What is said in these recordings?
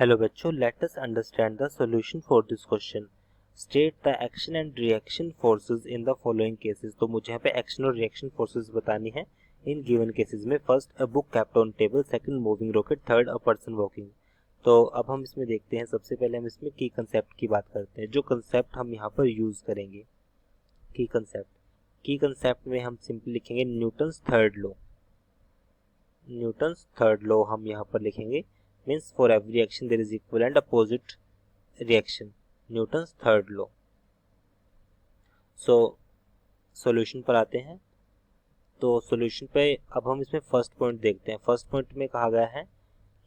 Hello बच्चों, let us understand the solution for this question. State the action and reaction forces in the following cases. तो मुझे यहाँ पे action और reaction forces बतानी है इन गिवन केसेस में। First, a book kept on table, second moving rocket, third a person walking. तो अब हम इसमें देखते हैं। सबसे पहले हम इसमें की कंसेप्ट की बात करते हैं। जो कंसेप्ट हम यहाँ पर यूज करेंगे, की कंसेप्ट में हम सिंपली लिखेंगे Newton's third law. Newton's third law हम यहाँ पर लिखेंगे। Means for every action there is equal and opposite reaction, Newton's third law. So solution पर आते हैं। तो सॉल्यूशन पे अब हम इसमें फर्स्ट पॉइंट देखते हैं। फर्स्ट पॉइंट में कहा गया है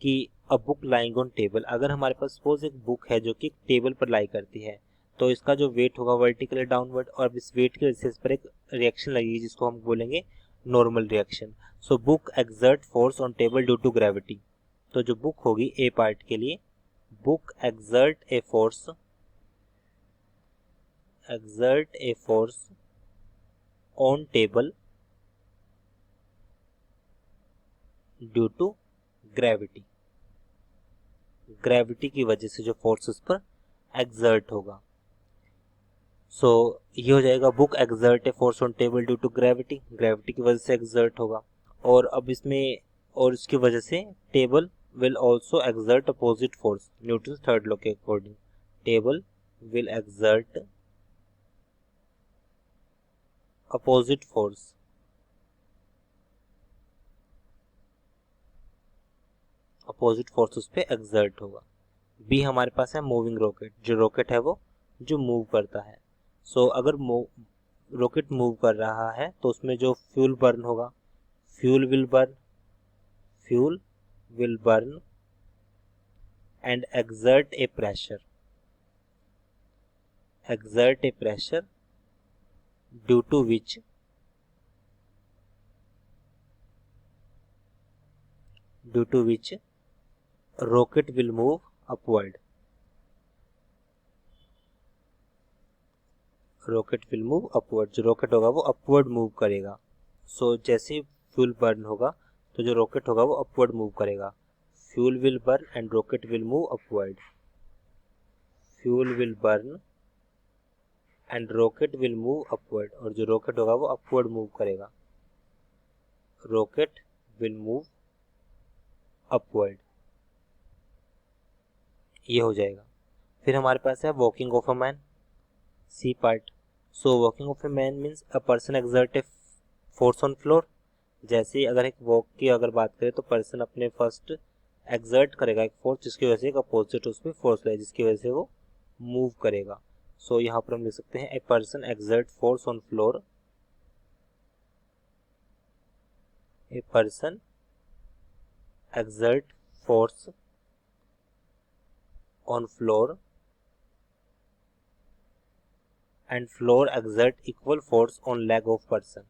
कि a book lying on table. अगर हमारे पास सपोज एक बुक है जो कि टेबल पर लाई करती है, तो इसका जो वेट होगा वर्टिकल डाउनवर्ड, और इस वेट की वजह से इस पर एक रिएक्शन लगेगी जिसको हम बोलेंगे normal reaction. So book exert force on table due to gravity. तो जो बुक होगी ए पार्ट के लिए, book exert a force on table due to gravity। Gravity की वजह से जो फोर्स उस पर एक्सर्ट होगा। सो ये हो जाएगा book exert a force on table due to gravity. Gravity की वजह से एक्सर्ट होगा। और अब इसमें और इसकी वजह से table will also exert opposite force, Newton third law के according. Table will exert opposite force, opposite force उस पर एक्सर्ट होगा। बी हमारे पास है मूविंग रॉकेट। जो रॉकेट है वो जो मूव करता है। सो अगर रॉकेट मूव कर रहा है तो उसमें जो फ्यूल बर्न होगा, fuel will burn and exert a pressure due to which rocket will move upward। जो रॉकेट होगा वो अपवर्ड मूव करेगा। सो जैसे ही फ्यूल बर्न होगा तो जो रॉकेट होगा वो अपवर्ड मूव करेगा। Fuel will burn and rocket will move upward. Fuel will burn and rocket will move upward. और जो रॉकेट होगा वो अपवर्ड मूव करेगा। रॉकेट विल मूव अपवर्ड, ये हो जाएगा। फिर हमारे पास है walking of a man, see part. So walking of a man means a person exert a force on floor. जैसे अगर एक वॉक की अगर बात करें तो पर्सन अपने फर्स्ट एक्सर्ट करेगा एक फोर्स, जिसकी वजह से एक अपोजिट उसमें फोर्स लगेगा, जिसकी वजह से वो मूव करेगा। सो यहाँ पर हम लिख सकते हैं a person exert force on floor, a person exert force on floor and floor exert equal force on leg of person,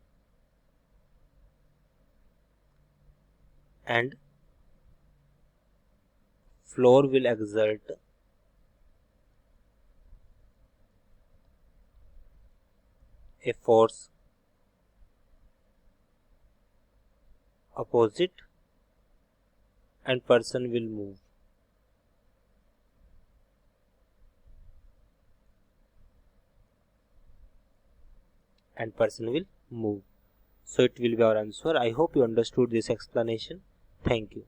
and floor will exert a force opposite and person will move। So it will be our answer. I hope you understood this explanation. Thank you.